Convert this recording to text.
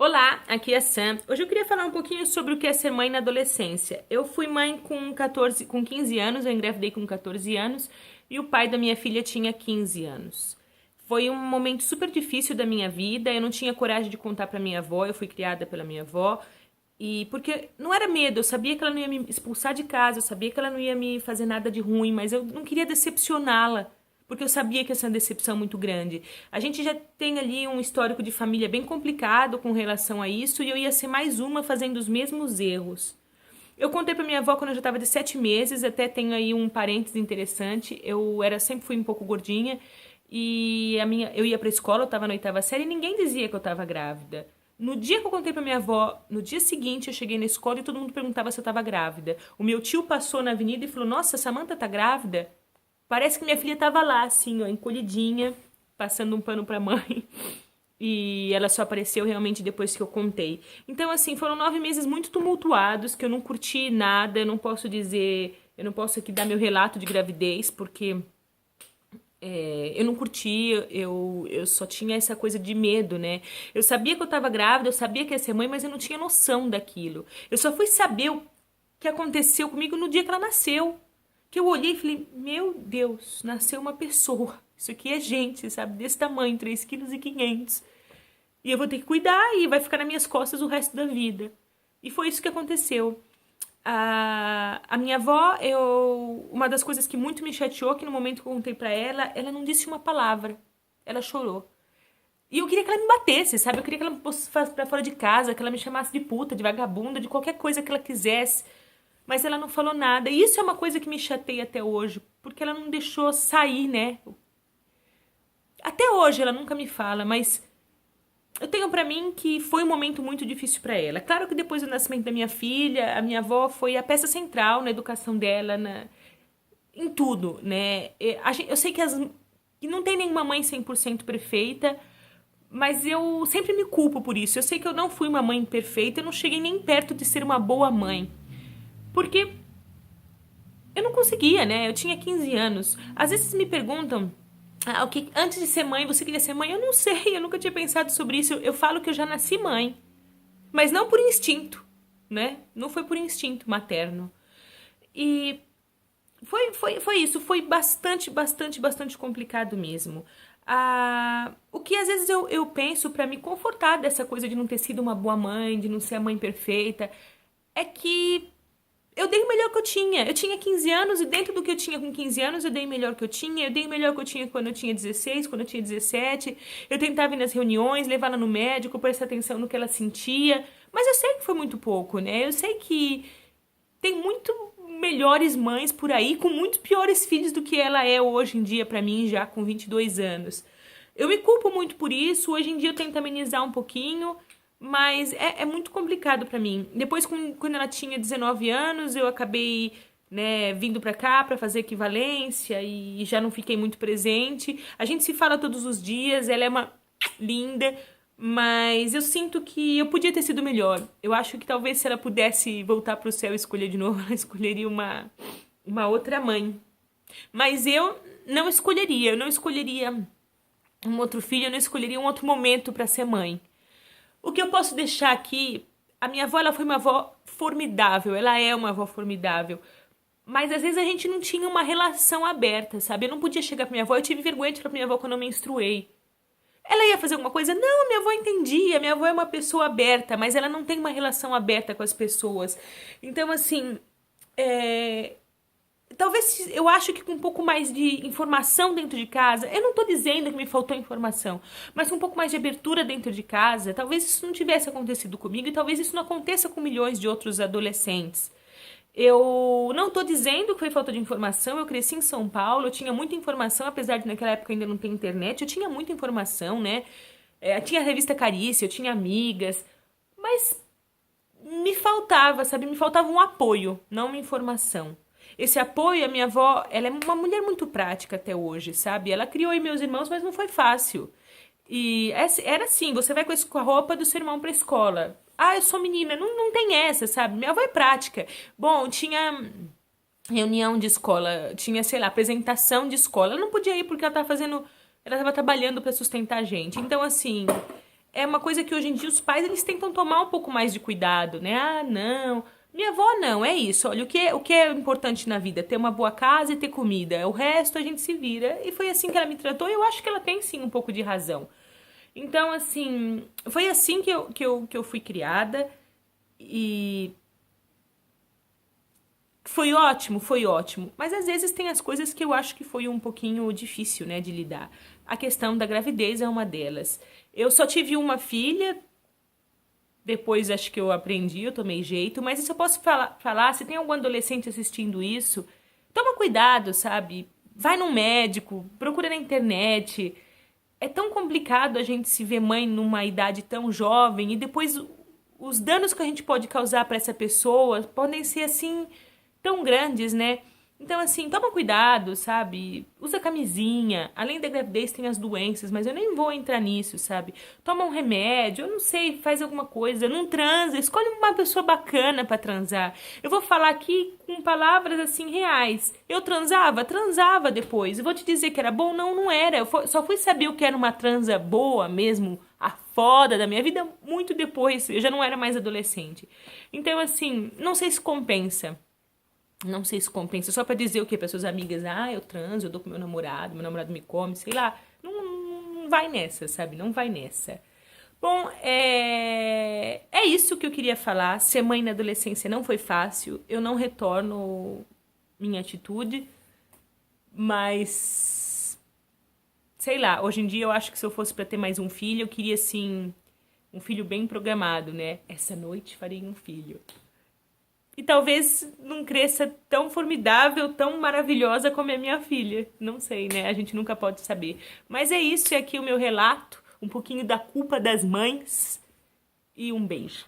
Olá, aqui é a Sam. Hoje eu queria falar um pouquinho sobre o que é ser mãe na adolescência. Eu fui mãe com 15 anos, eu engravidei com 14 anos e o pai da minha filha tinha 15 anos. Foi um momento super difícil da minha vida, eu não tinha coragem de contar pra minha avó, eu fui criada pela minha avó. E porque não era medo, eu sabia que ela não ia me expulsar de casa, eu sabia que ela não ia me fazer nada de ruim, mas eu não queria decepcioná-la, porque eu sabia que essa é uma decepção muito grande. A gente já tem ali um histórico de família bem complicado com relação a isso, e eu ia ser mais uma fazendo os mesmos erros. Eu contei pra minha avó quando eu já estava de 7 meses, até tenho aí um parênteses interessante. Sempre fui um pouco gordinha e eu ia pra escola, eu tava na oitava série e ninguém dizia que eu tava grávida. No dia que eu contei pra minha avó, no dia seguinte eu cheguei na escola e todo mundo perguntava se eu tava grávida. O meu tio passou na avenida e falou: "Nossa, a Samantha tá grávida?" Parece que minha filha tava lá, assim, ó, encolhidinha, passando um pano pra mãe. E ela só apareceu realmente depois que eu contei. Então, assim, foram 9 meses muito tumultuados, que eu não curti nada, eu não posso aqui dar meu relato de gravidez, porque eu não curti, eu só tinha essa coisa de medo, né? Eu sabia que eu tava grávida, eu sabia que ia ser mãe, mas eu não tinha noção daquilo. Eu só fui saber o que aconteceu comigo no dia que ela nasceu. Que eu olhei e falei, meu Deus, nasceu uma pessoa. Isso aqui é gente, sabe? Desse tamanho, 3,5 kg. E eu vou ter que cuidar e vai ficar nas minhas costas o resto da vida. E foi isso que aconteceu. A minha avó, uma das coisas que muito me chateou, que no momento que eu contei pra ela não disse uma palavra. Ela chorou. E eu queria que ela me batesse, sabe? Eu queria que ela me fosse pra fora de casa, que ela me chamasse de puta, de vagabunda, de qualquer coisa que ela quisesse. Mas ela não falou nada. E isso é uma coisa que me chateia até hoje, porque ela não deixou sair, né? Até hoje ela nunca me fala, mas eu tenho pra mim que foi um momento muito difícil pra ela. Claro que depois do nascimento da minha filha, a minha avó foi a peça central na educação dela, em tudo, né? Eu sei que não tem nenhuma mãe 100% perfeita, mas eu sempre me culpo por isso. Eu sei que eu não fui uma mãe perfeita, eu não cheguei nem perto de ser uma boa mãe. Porque eu não conseguia, né? Eu tinha 15 anos. Às vezes me perguntam, antes de ser mãe, você queria ser mãe? Eu não sei, eu nunca tinha pensado sobre isso. Eu falo que eu já nasci mãe, mas não por instinto, né? Não foi por instinto materno. E foi isso, foi bastante complicado mesmo. O que às vezes eu penso pra me confortar dessa coisa de não ter sido uma boa mãe, de não ser a mãe perfeita, é que eu dei o melhor que eu tinha. Eu tinha 15 anos e dentro do que eu tinha com 15 anos, eu dei o melhor que eu tinha. Eu dei o melhor que eu tinha quando eu tinha 16, quando eu tinha 17. Eu tentava ir nas reuniões, levar ela no médico, prestar atenção no que ela sentia. Mas eu sei que foi muito pouco, né? Eu sei que tem muito melhores mães por aí, com muito piores filhos do que ela é hoje em dia pra mim, já com 22 anos. Eu me culpo muito por isso. Hoje em dia eu tento amenizar um pouquinho. Mas é muito complicado pra mim. Depois, quando ela tinha 19 anos, eu acabei, né, vindo pra cá pra fazer equivalência e já não fiquei muito presente. A gente se fala todos os dias, ela é uma linda, mas eu sinto que eu podia ter sido melhor. Eu acho que talvez se ela pudesse voltar pro céu e escolher de novo, ela escolheria uma outra mãe. Mas eu não escolheria um outro filho, eu não escolheria um outro momento pra ser mãe. O que eu posso deixar aqui, a minha avó, ela foi uma avó formidável, ela é uma avó formidável. Mas às vezes a gente não tinha uma relação aberta, sabe? Eu não podia chegar pra minha avó, eu tive vergonha de falar pra minha avó quando eu menstruei. Ela ia fazer alguma coisa? Não, minha avó entendia, minha avó é uma pessoa aberta, mas ela não tem uma relação aberta com as pessoas. Então, assim, talvez eu acho que com um pouco mais de informação dentro de casa, eu não tô dizendo que me faltou informação, mas com um pouco mais de abertura dentro de casa, talvez isso não tivesse acontecido comigo e talvez isso não aconteça com milhões de outros adolescentes. Eu não tô dizendo que foi falta de informação, eu cresci em São Paulo, eu tinha muita informação, apesar de naquela época ainda não ter internet, eu tinha muita informação, né? Tinha a revista Carícia, eu tinha amigas, mas me faltava, sabe? Me faltava um apoio, não uma informação. Esse apoio, a minha avó, ela é uma mulher muito prática até hoje, sabe? Ela criou aí meus irmãos, mas não foi fácil. E era assim, você vai com a roupa do seu irmão pra escola. Ah, eu sou menina, não tem essa, sabe? Minha avó é prática. Bom, tinha reunião de escola, tinha, sei lá, apresentação de escola. Ela não podia ir porque ela tava trabalhando pra sustentar a gente. Então, assim, é uma coisa que hoje em dia os pais, eles tentam tomar um pouco mais de cuidado, né? Ah, não, minha avó não, é isso. Olha, o que é importante na vida? Ter uma boa casa e ter comida. O resto a gente se vira. E foi assim que ela me tratou e eu acho que ela tem sim um pouco de razão. Então, assim, foi assim que eu fui criada e foi ótimo, foi ótimo. Mas às vezes tem as coisas que eu acho que foi um pouquinho difícil, né, de lidar. A questão da gravidez é uma delas. Eu só tive uma filha, depois acho que eu aprendi, eu tomei jeito, mas isso eu posso falar, se tem algum adolescente assistindo isso, toma cuidado, sabe? Vai num médico, procura na internet. É tão complicado a gente se ver mãe numa idade tão jovem e depois os danos que a gente pode causar para essa pessoa podem ser assim tão grandes, né? Então, assim, toma cuidado, sabe? Usa camisinha. Além da gravidez, tem as doenças, mas eu nem vou entrar nisso, sabe? Toma um remédio, eu não sei, faz alguma coisa. Não transa, escolhe uma pessoa bacana pra transar. Eu vou falar aqui com palavras, assim, reais. Eu transava? Transava depois. Eu vou te dizer que era bom? Não, não era. Só fui saber o que era uma transa boa mesmo, a foda da minha vida, muito depois. Eu já não era mais adolescente. Então, assim, não sei se compensa. Não sei se compensa. Só pra dizer o quê? Para suas amigas, ah, eu transo, eu dou com meu namorado me come, sei lá. Não vai nessa, sabe? Não vai nessa. Bom, é isso que eu queria falar. Ser mãe na adolescência não foi fácil. Eu não retorno minha atitude, mas sei lá, hoje em dia eu acho que se eu fosse pra ter mais um filho, eu queria assim, um filho bem programado, né? Essa noite farei um filho. E talvez não cresça tão formidável, tão maravilhosa como a minha filha. Não sei, né? A gente nunca pode saber. Mas é isso, é aqui o meu relato. Um pouquinho da culpa das mães. E um beijo.